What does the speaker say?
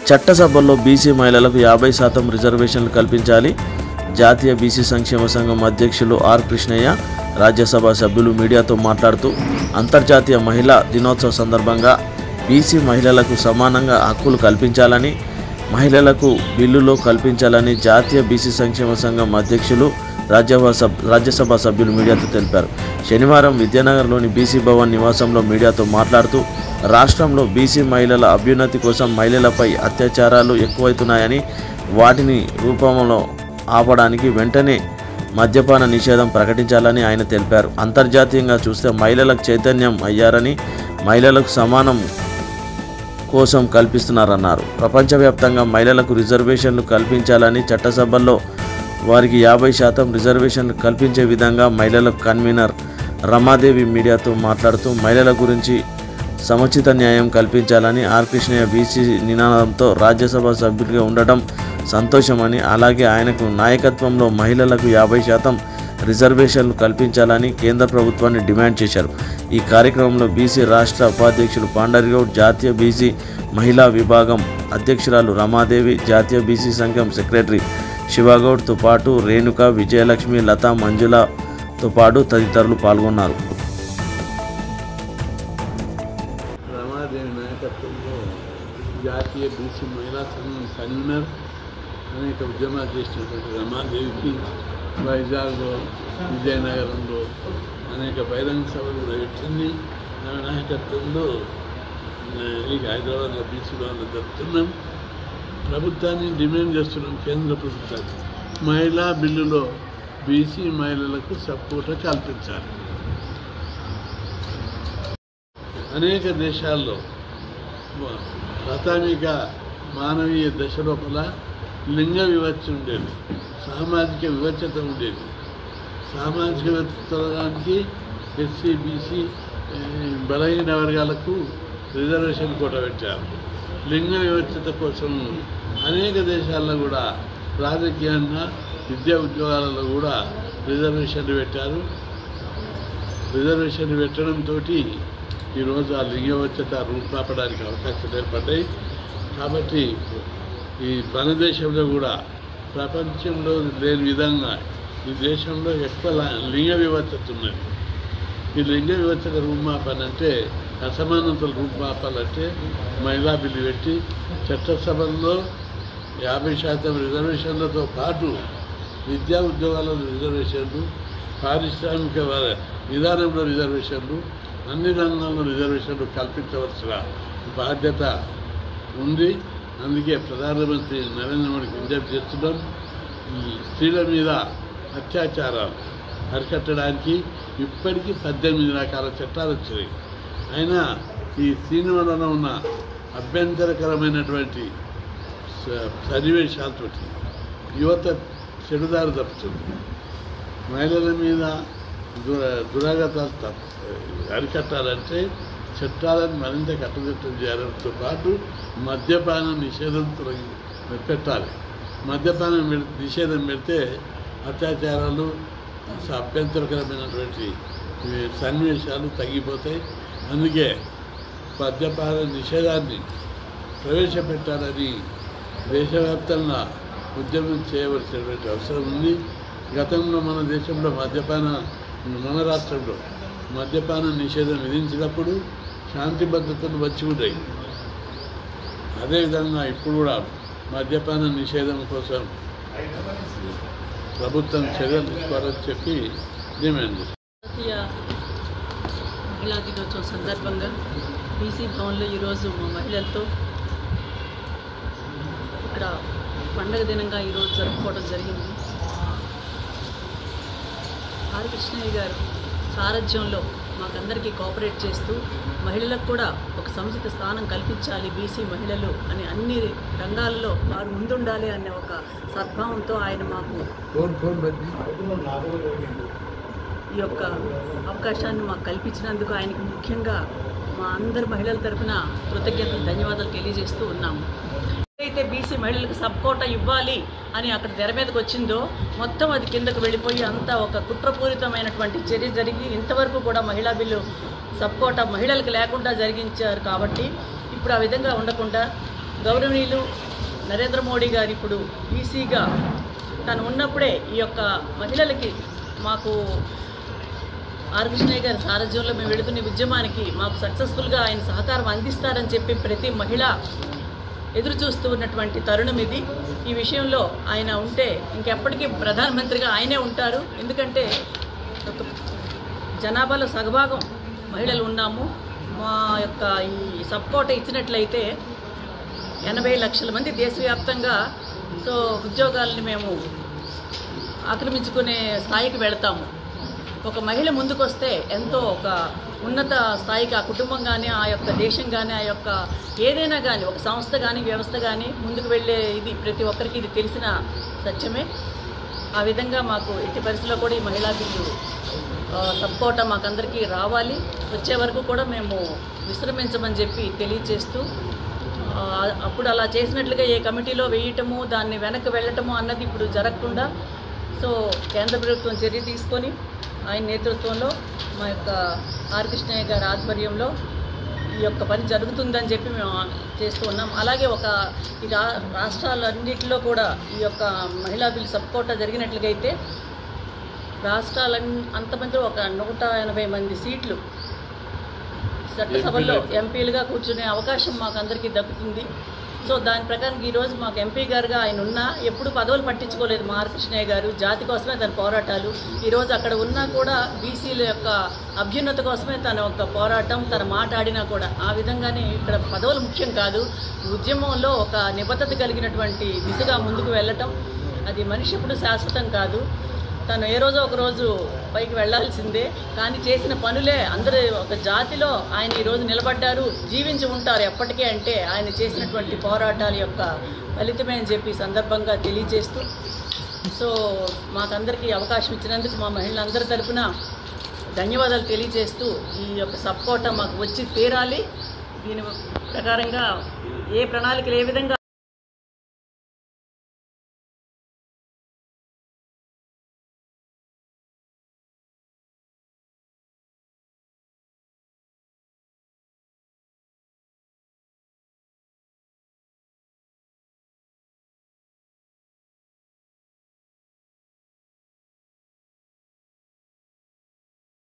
చట్టసభల్లో బీసీ మహిళలకు 50% రిజర్వేషన్లు కల్పించాలి. జాతీయ బీసీ సంక్షేమ సంఘం అధ్యక్షులు ఆర్ కృష్ణయ్య రాజ్యసభ సభ్యులు మీడియాతో మాట్లాడుతూ అంతర్జాతీయ మహిళా దినోత్సవ సందర్భంగా బీసీ మహిళలకు సమానంగా హక్కులు కల్పించాలని, మహిళలకు బిల్లులో కల్పించాలని జాతీయ బీసీ సంక్షేమ సంఘం అధ్యక్షులు రాజ్యసభ సభ్యులు మీడియాతో తెలిపారు. శనివారం విద్యానగర్లోని బీసీ భవన్ నివాసంలో మీడియాతో మాట్లాడుతూ రాష్ట్రంలో బీసీ మహిళల అభ్యున్నతి కోసం మహిళలపై అత్యాచారాలు ఎక్కువవుతున్నాయని, వాటిని రూపంలో ఆపడానికి వెంటనే మద్యపాన నిషేధం ప్రకటించాలని ఆయన తెలిపారు. అంతర్జాతీయంగా చూస్తే మహిళలకు చైతన్యం అయ్యారని, మహిళలకు సమానం కోసం కల్పిస్తున్నారన్నారు. ప్రపంచవ్యాప్తంగా మహిళలకు రిజర్వేషన్లు కల్పించాలని, చట్టసభల్లో వారికి 50% రిజర్వేషన్లు కల్పించే విధంగా మహిళలకు కన్వీనర్ రమాదేవి మీడియాతో మాట్లాడుతూ మహిళల గురించి సముచిత న్యాయం కల్పించాలని, ఆర్ కృష్ణయ్య బీసీ నినాదంతో రాజ్యసభ సభ్యుడిగా ఉండడం సంతోషమని, అలాగే ఆయనకు నాయకత్వంలో మహిళలకు 50% రిజర్వేషన్లు కల్పించాలని కేంద్ర ప్రభుత్వాన్ని డిమాండ్ చేశారు. ఈ కార్యక్రమంలో బీసీ రాష్ట్ర ఉపాధ్యక్షుడు పాండరిగౌడ్, జాతీయ బీసీ మహిళా విభాగం అధ్యక్షురాలు రమాదేవి, జాతీయ బీసీ సంఘం సెక్రటరీ శివగౌడ్తో పాటు రేణుక, విజయలక్ష్మి, లతా, మంజులతో పాటు తదితరులు పాల్గొన్నారు. రమాదేవి నాయకత్వంలో జాతీయ బీసీ మహిళా సంఘం కన్వీనర్ అనేక ఉద్యమాలు చేసినటువంటి రమాదేవికి వైజాగ్లో, విజయనగరంలో అనేక బహిరంగ సభలు పెట్టింది. ఆమె నాయకత్వంలో ఇక హైదరాబాద్లో బీసీ భవన్లో జరుపుతున్నాం. ప్రభుత్వాన్ని డిమాండ్ చేస్తున్నాం, కేంద్ర ప్రభుత్వాన్ని మహిళా బిల్లులో బీసీ మహిళలకు సపోర్ట్ కల్పించాలి. అనేక దేశాల్లో ప్రాథమిక మానవీయ దశ లోపల లింగ వివక్ష ఉండేది, సామాజిక వివక్షత ఉండేది. సామాజిక వివక్షకి ఎస్సీ, బీసీ, బలహీన వర్గాలకు రిజర్వేషన్ కోట పెట్టారు. లింగ వివక్షత కోసం అనేక దేశాల్లో కూడా రాజకీయంగా, విద్యా ఉద్యోగాలలో కూడా రిజర్వేషన్లు పెట్టారు. రిజర్వేషన్లు పెట్టడంతో ఈరోజు ఆ లింగ వివక్షత రూపుమాపడానికి అవకాశాలు ఏర్పడ్డాయి. కాబట్టి ఈ మన దేశంలో కూడా ప్రపంచంలో లేని విధంగా ఈ దేశంలో ఎక్కువ లింగ వివక్షత ఉన్నది. ఈ లింగ వివక్షత రూపుమాపన అంటే, అసమానతలు రూపుమాపాలంటే మహిళా బిల్లు పెట్టి చట్టసభల్లో 50% రిజర్వేషన్లతో పాటు విద్యా ఉద్యోగాల రిజర్వేషన్లు, పారిశ్రామిక విధానంలో రిజర్వేషన్లు, అన్ని రంగాల్లో రిజర్వేషన్లు కల్పించవలసిన బాధ్యత ఉంది. అందుకే ప్రధానమంత్రి నరేంద్ర మోడీకి విజ్ఞప్తి చేస్తున్నాం. ఈ స్త్రీల మీద అత్యాచారాలు అరికట్టడానికి ఇప్పటికీ 18 రకాల చట్టాలు వచ్చాయి. అయినా ఈ స్త్రీల వలన ఉన్న అభ్యంతరకరమైనటువంటి సన్నివేశాలతో యువత చెడుదారు తప్పుతుంది. మహిళల మీద దురాగతాలు అరికట్టాలంటే చట్టాలను మరింత కట్టుదిట్టం చేయడంతో పాటు మద్యపాన నిషేధం పెట్టాలి. మద్యపాన నిషేధం పెడితే అత్యాచారాలు, అభ్యంతరకరమైనటువంటి సన్నివేశాలు తగ్గిపోతాయి. అందుకే మద్యపాన నిషేధాన్ని ప్రవేశపెట్టాలని దేశవ్యాప్తంగా ఉద్యమం చేయవలసినటువంటి అవసరం ఉంది. గతంలో మన దేశంలో మన రాష్ట్రంలో మద్యపాన నిషేధం విధించినప్పుడు శాంతి భద్రతలు వచ్చి ఉన్నాయి. అదేవిధంగా ఇప్పుడు కూడా మద్యపాన నిషేధం కోసం ప్రభుత్వం చర్యలు తీసుకోవాలని చెప్పి డిమాండ్ చేస్తారు. జాతీయ మహిళా దినోత్సవం సందర్భంగా బీసీ భవన్లో ఈరోజు మా మహిళలతో ఇక్కడ పండగ దినంగా ఈరోజు జరుపుకోవడం జరిగింది. ఆర్ కృష్ణయ్య గారు సారథ్యంలో మాకందరికీ కోఆపరేట్ చేస్తూ మహిళలకు కూడా ఒక సముచిత స్థానం కల్పించాలి బీసీ మహిళలు అని అన్ని రంగాల్లో వారు ముందుండాలి అనే ఒక సద్భావంతో ఆయన మాకు ఈ యొక్క అవకాశాన్ని మాకు కల్పించినందుకు ఆయనకి ముఖ్యంగా మా అందరి మహిళల తరఫున కృతజ్ఞతలు, ధన్యవాదాలు తెలియజేస్తూ ఉన్నాము. అయితే బీసీ మహిళలకు సబ్ కోటా ఇవ్వాలి అని అక్కడ తెర మీదకి వచ్చిందో మొత్తం అది కిందకు వెళ్ళిపోయి అంతా ఒక కుట్రపూరితమైనటువంటి చర్య జరిగి ఇంతవరకు కూడా మహిళా బిల్లు సబ్ కోటా మహిళలకు లేకుండా జరిగించారు. కాబట్టి ఇప్పుడు ఆ విధంగా ఉండకుండా గౌరవనీయులు నరేంద్ర మోడీ గారు ఇప్పుడు బీసీగా తను ఉన్నప్పుడే ఈ యొక్క మహిళలకి మాకు ఆర్ కృష్ణయ్య గారి సారథ్యంలో మేము వెళుతున్న ఉద్యమానికి మాకు సక్సెస్ఫుల్గా ఆయన సహకారం అందిస్తారని చెప్పి ప్రతి మహిళ ఎదురు చూస్తూ ఉన్నటువంటి తరుణం ఇది. ఈ విషయంలో ఆయన ఉంటే ఇంకెప్పటికీ ప్రధానమంత్రిగా ఆయనే ఉంటారు. ఎందుకంటే జనాభాలో సగభాగం మహిళలు ఉన్నాము. మా యొక్క ఈ సబ్కోట ఇచ్చినట్లయితే 80 లక్షల మంది దేశవ్యాప్తంగా ఉద్యోగాలని మేము ఆక్రమించుకునే స్థాయికి వెళతాము. ఒక మహిళ ముందుకొస్తే ఎంతో ఒక ఉన్నత స్థాయికి ఆ కుటుంబం కానీ, ఆ యొక్క దేశం కానీ, ఆ యొక్క ఏదైనా కానీ, ఒక సంస్థ కానీ, వ్యవస్థ కానీ ముందుకు వెళ్ళే ఇది ప్రతి ఒక్కరికి ఇది తెలిసిన సత్యమే. ఆ విధంగా మాకు ఎట్టి పరిస్థితుల్లో కూడా ఈ మహిళా బిల్లు సబ్కోట మాకందరికీ రావాలి. వచ్చే వరకు కూడా మేము విశ్రమించమని చెప్పి తెలియజేస్తూ, అప్పుడు అలా చేసినట్లుగా ఏ కమిటీలో వేయటము, దాన్ని వెనక్కి వెళ్ళటము అన్నది ఇప్పుడు జరగకుండా కేంద్ర ప్రభుత్వం చర్య తీసుకొని ఆయన నేతృత్వంలో మా యొక్క ఆర్ కృష్ణయ్య గారి ఆధ్వర్యంలో ఈ యొక్క పని జరుగుతుందని చెప్పి మేము చేస్తూ ఉన్నాం. అలాగే ఈ రాష్ట్రాలన్నింటిలో కూడా ఈ యొక్క మహిళా బిల్ సబ్కోట జరిగినట్లుగా అయితే అంతమంది ఒక 180 మంది సీట్లు చట్టసభల్లో ఎంపీలుగా కూర్చునే అవకాశం మాకు అందరికీ దక్కుతుంది. దాని ప్రకారం ఈరోజు మాకు ఎంపీ గారుగా ఆయన ఉన్నా ఎప్పుడు పదవులు పట్టించుకోలేదు మా ఆర్ కృష్ణయ్య గారు. జాతి కోసమే తన పోరాటాలు. ఈరోజు అక్కడ ఉన్నా కూడా బీసీల యొక్క అభ్యున్నత కోసమే తన యొక్క పోరాటం, తన మాట్లాడినా కూడా ఆ విధంగానే ఇక్కడ పదవులు ముఖ్యం కాదు. ఉద్యమంలో ఒక నిబద్ధత కలిగినటువంటి దిశగా ముందుకు వెళ్ళటం, అది మనిషి ఎప్పుడు శాశ్వతం కాదు. తను ఏ రోజో ఒక రోజు పైకి వెళ్లాల్సిందే. కానీ చేసిన పనులే అందరూ ఒక జాతిలో ఆయన ఈరోజు నిలబడ్డారు, జీవించి ఉంటారు ఎప్పటికీ అంటే ఆయన చేసినటువంటి పోరాటాల యొక్క ఫలితమే అని చెప్పి సందర్భంగా తెలియజేస్తూ మాకందరికీ అవకాశం ఇచ్చినందుకు మా మహిళలందరి తరఫున ధన్యవాదాలు తెలియజేస్తూ ఈ యొక్క సబ్కోట మాకు వచ్చి తీరాలి. దీని ప్రకారంగా ఏ ప్రణాళికలు ఏ విధంగా